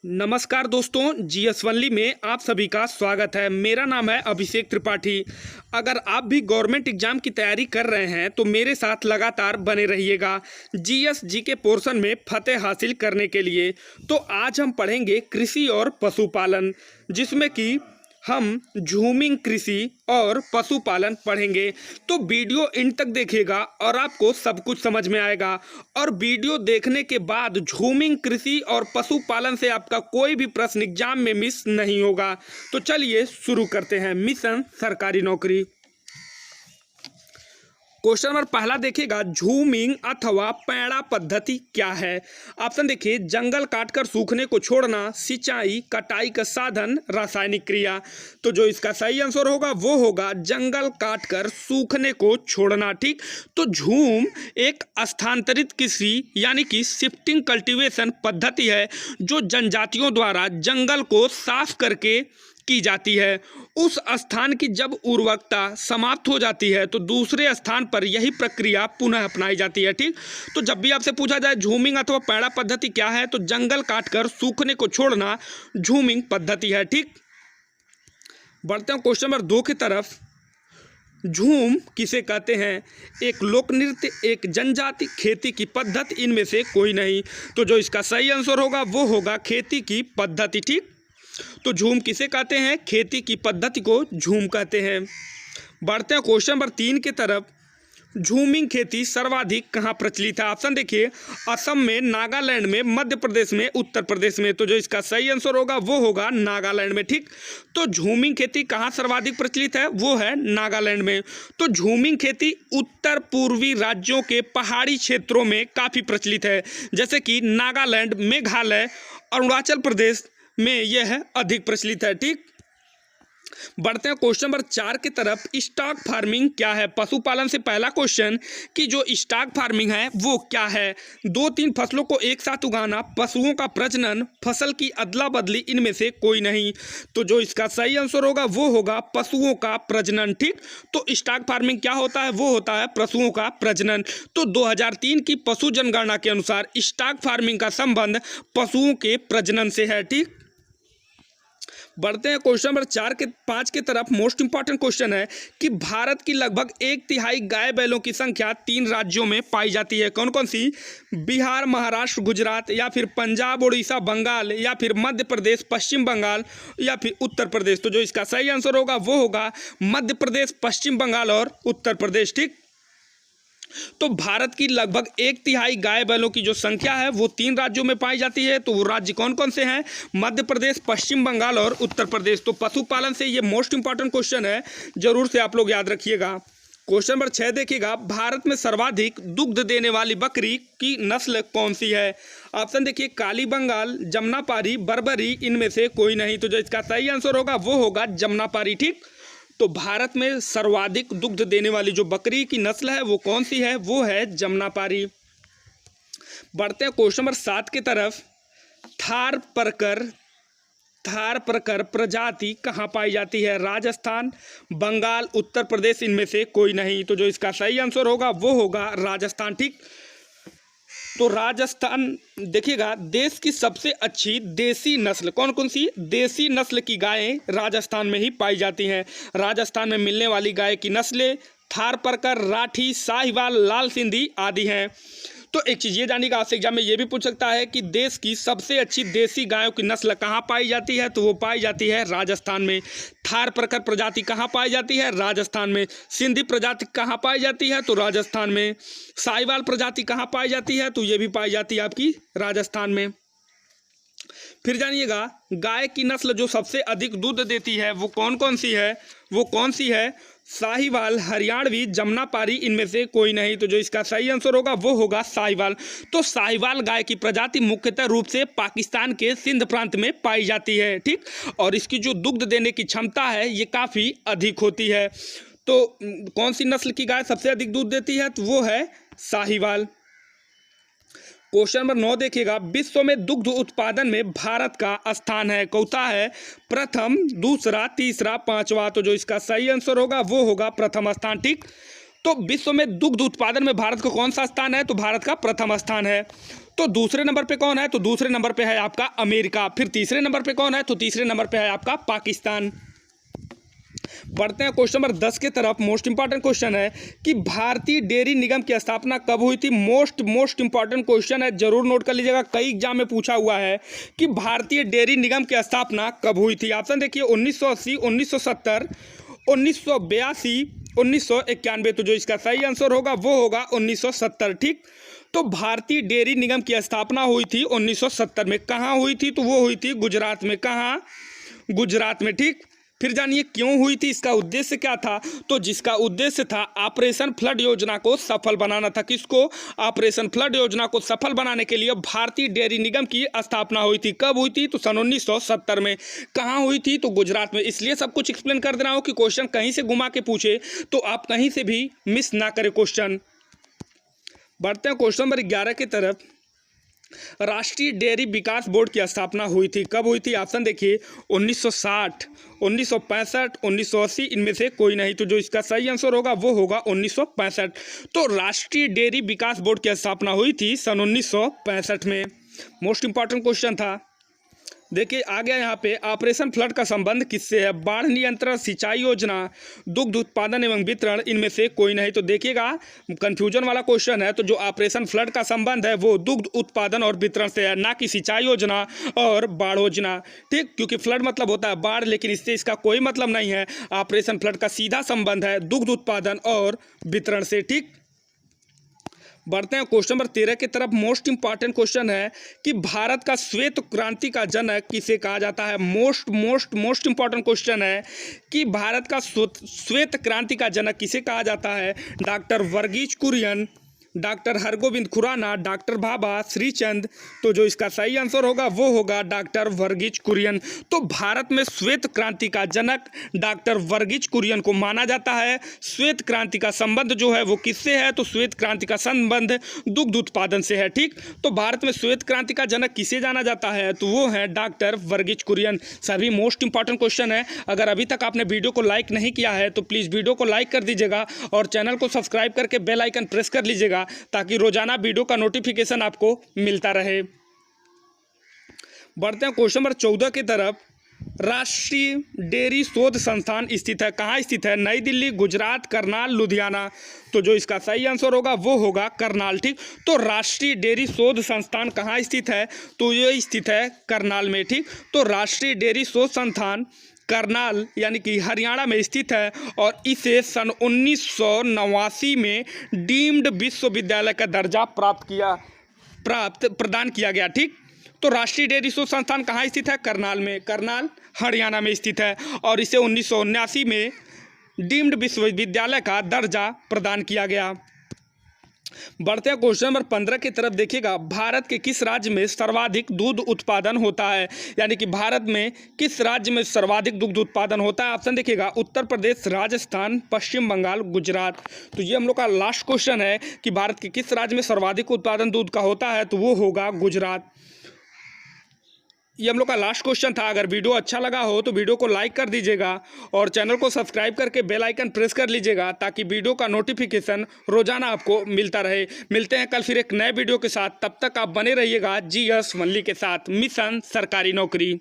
नमस्कार दोस्तों, GS only में आप सभी का स्वागत है। मेरा नाम है अभिषेक त्रिपाठी। अगर आप भी गवर्नमेंट एग्जाम की तैयारी कर रहे हैं तो मेरे साथ लगातार बने रहिएगा जीएस जीके पोर्शन में फतेह हासिल करने के लिए। तो आज हम पढ़ेंगे कृषि और पशुपालन, जिसमें कि हम झूमिंग कृषि और पशुपालन पढ़ेंगे। तो वीडियो इन तक देखिएगा और आपको सब कुछ समझ में आएगा। और वीडियो देखने के बाद झूमिंग कृषि और पशुपालन से आपका कोई भी प्रश्न एग्जाम में मिस नहीं होगा। तो चलिए शुरू करते हैं। मिशन सरकारी नौकरी। क्वेश्चन नंबर पहला देखिएगा, झूमिंग अथवा पैड़ा पद्धति क्या है। ऑप्शन देखिए, जंगल काटकर सूखने को छोड़ना, सिंचाई, कटाई का साधन, रासायनिक क्रिया। तो जो इसका सही आंसर होगा वो होगा जंगल काटकर सूखने को छोड़ना। ठीक, तो झूम एक स्थानांतरित कृषि यानी कि शिफ्टिंग कल्टीवेशन पद्धति है जो जनजातियों द्वारा जंगल को साफ करके की जाती है। उस स्थान की जब उर्वरकता समाप्त हो जाती है तो दूसरे स्थान पर यही प्रक्रिया पुनः अपनाई जाती है। ठीक, तो जब भी आपसे पूछा जाए झूमिंग अथवा पैड़ा पद्धति क्या है तो जंगल काटकर सूखने को छोड़ना झूमिंग पद्धति है। ठीक, बढ़ते हैं क्वेश्चन नंबर 2 की तरफ। झूम किसे कहते हैं? एक लोक नृत्य, एक जनजाति, खेती की पद्धति, इनमें से कोई नहीं। तो जो इसका सही आंसर होगा वो होगा खेती की पद्धति। ठीक, तो झूम किसे कहते हैं? खेती की पद्धति को झूम कहते हैं। बढ़ते हैं क्वेश्चन नंबर 3 की तरफ। झूमिंग खेती सर्वाधिक कहाँ प्रचलित है? ऑप्शन देखिए, असम में, नागालैंड में, मध्य प्रदेश में, उत्तर प्रदेश में। तो जो इसका सही आंसर होगा वो होगा नागालैंड में। ठीक, तो झूमिंग खेती कहाँ सर्वाधिक प्रचलित है? वो है नागालैंड में। तो झूमिंग खेती उत्तर पूर्वी राज्यों के पहाड़ी क्षेत्रों में काफ़ी प्रचलित है, जैसे कि नागालैंड, मेघालय, अरुणाचल प्रदेश में यह अधिक प्रचलित है। ठीक, बढ़ते हैं क्वेश्चन नंबर 4 की तरफ। स्टॉक फार्मिंग क्या है? पशुपालन से पहला क्वेश्चन कि जो स्टॉक फार्मिंग है वो क्या है? 2-3 फसलों को एक साथ उगाना, पशुओं का प्रजनन, फसल की अदला बदली, इनमें से कोई नहीं। तो जो इसका सही आंसर होगा वो होगा पशुओं का प्रजनन। ठीक, तो स्टॉक फार्मिंग क्या होता है? वो होता है पशुओं का प्रजनन। तो 2003 की पशु जनगणना के अनुसार स्टॉक फार्मिंग का संबंध पशुओं के प्रजनन से है। ठीक, बढ़ते हैं क्वेश्चन नंबर 5 की तरफ। मोस्ट इंपॉर्टेंट क्वेश्चन है कि भारत की लगभग 1/3 गाय बैलों की संख्या 3 राज्यों में पाई जाती है। कौन कौन सी? बिहार, महाराष्ट्र, गुजरात, या फिर पंजाब, उड़ीसा, बंगाल, या फिर मध्य प्रदेश, पश्चिम बंगाल, या फिर उत्तर प्रदेश। तो जो इसका सही आंसर होगा वो होगा मध्य प्रदेश, पश्चिम बंगाल और उत्तर प्रदेश। ठीक, तो भारत की लगभग 1/3 गाय बैलों की जो संख्या है वो 3 राज्यों में पाई जाती है। तो वो राज्य कौन कौन से हैं? मध्य प्रदेश, पश्चिम बंगाल और उत्तर प्रदेश। तो पशुपालन से ये मोस्ट इंपॉर्टेंट क्वेश्चन है, जरूर से आप लोग याद रखिएगा। क्वेश्चन नंबर 6 देखिएगा, भारत में सर्वाधिक दुग्ध देने वाली बकरी की नस्ल कौन सी है? ऑप्शन देखिए, काली बंगाल, जमुनापारी, बर्बरी, इनमें से कोई नहीं। तो जो इसका सही आंसर होगा वो होगा जमुनापारी। ठीक, तो भारत में सर्वाधिक दुग्ध देने वाली जो बकरी की नस्ल है वो कौन सी है? वो है जमुनापारी। बढ़ते हैं क्वेश्चन नंबर 7 की तरफ। थारपरकर प्रजाति कहाँ पाई जाती है? राजस्थान, बंगाल, उत्तर प्रदेश, इनमें से कोई नहीं। तो जो इसका सही आंसर होगा वो होगा राजस्थान। ठीक, तो राजस्थान देखिएगा, देश की सबसे अच्छी देसी नस्ल कौन कौन सी? देसी नस्ल की गायें राजस्थान में ही पाई जाती हैं। राजस्थान में मिलने वाली गाय की नस्लें थारपरकर, राठी, साहिवाल, लाल सिंधी आदि हैं। तो एक चीज़ ये जानिएगा, आपसे एग्जाम में ये भी पूछ सकता है कि देश की सबसे अच्छी देसी गायों की नस्ल कहाँ पाई जाती है? तो वो पाई जाती है राजस्थान में। थारपरकर प्रजाति कहाँ पाई जाती है? राजस्थान में। सिंधी प्रजाति कहाँ पाई जाती है? तो राजस्थान में। साहिवाल प्रजाति कहाँ पाई जाती है? तो ये भी पाई जाती है आपकी राजस्थान में। फिर जानिएगा, गाय की नस्ल जो सबसे अधिक दूध देती है वो कौन कौन सी है? वो कौन सी है? साहिवाल, हरियाणवी, जमुनापारी, इनमें से कोई नहीं। तो जो इसका सही आंसर होगा वो होगा साहिवाल। तो साहिवाल गाय की प्रजाति मुख्यतः रूप से पाकिस्तान के सिंध प्रांत में पाई जाती है। ठीक, और इसकी जो दुग्ध देने की क्षमता है ये काफ़ी अधिक होती है। तो कौन सी नस्ल की गाय सबसे अधिक दूध देती है? तो वो है साहिवाल। क्वेश्चन नंबर 9 देखिएगा, विश्व में दुग्ध उत्पादन में भारत का स्थान है कौथा है? प्रथम, दूसरा, तीसरा, पांचवा। तो जो इसका सही आंसर होगा वो होगा प्रथम स्थान। ठीक, तो विश्व में दुग्ध उत्पादन में भारत का कौन सा स्थान है? तो भारत का प्रथम स्थान है। तो दूसरे नंबर पे कौन है? तो दूसरे नंबर पे है आपका अमेरिका। फिर तीसरे नंबर पे कौन है? तो तीसरे नंबर पे है आपका पाकिस्तान। बढ़ते हैं क्वेश्चन नंबर 10 की तरफ। मोस्ट इंपॉर्टेंट क्वेश्चन है कि भारतीय डेयरी निगम की स्थापना कब हुई थी? मोस्ट इंपॉर्टेंट क्वेश्चन है, जरूर नोट कर लीजिएगा, कई एग्जाम में पूछा हुआ है कि भारतीय डेयरी निगम की स्थापना कब हुई थी। ऑप्शन देखिए 1980, 1970, 1982, 1991। तो जो इसका सही आंसर होगा वो होगा 1970। ठीक, तो भारतीय डेयरी निगम की स्थापना हुई थी 1970 में। कहाँ हुई थी? तो वो हुई थी गुजरात में। कहाँ? गुजरात में। ठीक, फिर जानिए क्यों हुई थी, इसका उद्देश्य क्या था? तो जिसका उद्देश्य था ऑपरेशन फ्लड योजना को सफल बनाना था। किसको? ऑपरेशन फ्लड योजना को सफल बनाने के लिए भारतीय डेयरी निगम की स्थापना हुई थी। कब हुई थी? तो सन 1970 में। कहाँ हुई थी? तो गुजरात में। इसलिए सब कुछ एक्सप्लेन कर दे रहा हूँ कि क्वेश्चन कहीं से घुमा के पूछे तो आप कहीं से भी मिस ना करें क्वेश्चन। बढ़ते हैं क्वेश्चन नंबर 11 की तरफ। राष्ट्रीय डेयरी विकास बोर्ड की स्थापना हुई थी। कब हुई थी? ऑप्शन देखिए 1960, 1965, 1980, इनमें से कोई नहीं। तो जो इसका सही आंसर होगा वो होगा 1965। तो राष्ट्रीय डेयरी विकास बोर्ड की स्थापना हुई थी सन 1965 में। मोस्ट इंपॉर्टेंट क्वेश्चन था। देखिए आ गया यहाँ पे, ऑपरेशन फ्लड का संबंध किससे है? बाढ़ नियंत्रण, सिंचाई योजना, दुग्ध उत्पादन एवं वितरण, इनमें से कोई नहीं। तो देखिएगा कंफ्यूजन वाला क्वेश्चन है। तो जो ऑपरेशन फ्लड का संबंध है वो दुग्ध उत्पादन और वितरण से है, ना कि सिंचाई योजना और बाढ़ योजना। ठीक, क्योंकि फ्लड मतलब होता है बाढ़, लेकिन इससे इसका कोई मतलब नहीं है। ऑपरेशन फ्लड का सीधा संबंध है दुग्ध उत्पादन और वितरण से। ठीक, बढ़ते हैं क्वेश्चन नंबर 13 की तरफ। मोस्ट इंपॉर्टेंट क्वेश्चन है कि भारत का श्वेत क्रांति का जनक किसे कहा जाता है? मोस्ट इंपॉर्टेंट क्वेश्चन है कि भारत का श्वेत क्रांति का जनक किसे कहा जाता है? Doctor Verghese Kurien, doctor Hargobind Khorana, doctor Bhabha Shrichand. तो जो इसका सही आंसर होगा वो होगा डॉक्टर वर्गीज कुरियन। तो भारत में श्वेत क्रांति का जनक डॉक्टर वर्गीज कुरियन को माना जाता है। श्वेत क्रांति का संबंध जो है वो किससे है? तो श्वेत क्रांति का संबंध दुग्ध उत्पादन से है। ठीक, तो भारत में श्वेत क्रांति का जनक किसे जाना जाता है? तो वो है डॉक्टर वर्गीज कुरियन। सभी मोस्ट इंपॉर्टेंट क्वेश्चन है। अगर अभी तक आपने वीडियो को लाइक नहीं किया है तो प्लीज़ वीडियो को लाइक कर दीजिएगा और चैनल को सब्सक्राइब करके बेल आइकन प्रेस कर लीजिएगा ताकि रोजाना वीडियो का नोटिफिकेशन आपको मिलता रहे। बढ़ते हैं क्वेश्चन नंबर 14 की तरफ। राष्ट्रीय डेयरी शोध संस्थान स्थित है, कहाँ स्थित है? नई दिल्ली, गुजरात, करनाल, लुधियाना। तो जो इसका सही आंसर होगा वो होगा करनाल। ठीक, तो राष्ट्रीय डेयरी शोध संस्थान कहाँ स्थित है? तो ये स्थित है करनाल में। ठीक, तो राष्ट्रीय डेयरी शोध संस्थान करनाल यानी कि हरियाणा में स्थित है और इसे सन 1989 में डीम्ड विश्वविद्यालय का दर्जा प्रदान किया गया। ठीक, तो राष्ट्रीय डेयरी शोध संस्थान कहाँ स्थित है? करनाल में। करनाल हरियाणा में स्थित है और इसे 1979 में डीम्ड विश्वविद्यालय का दर्जा प्रदान किया गया। बढ़ते हैं क्वेश्चन नंबर 15 की तरफ। देखिएगा भारत के किस राज्य में सर्वाधिक दूध उत्पादन होता है? यानी कि भारत में किस राज्य में सर्वाधिक दुग्ध उत्पादन होता है? ऑप्शन देखिएगा उत्तर प्रदेश, राजस्थान, पश्चिम बंगाल, गुजरात। तो ये हम लोग का लास्ट क्वेश्चन है कि भारत के किस राज्य में सर्वाधिक उत्पादन दूध का होता है? तो वो होगा गुजरात। ये हम लोग का लास्ट क्वेश्चन था। अगर वीडियो अच्छा लगा हो तो वीडियो को लाइक कर दीजिएगा और चैनल को सब्सक्राइब करके बेल आइकन प्रेस कर लीजिएगा ताकि वीडियो का नोटिफिकेशन रोजाना आपको मिलता रहे। मिलते हैं कल फिर एक नए वीडियो के साथ। तब तक आप बने रहिएगा GS वनली के साथ, मिशन सरकारी नौकरी।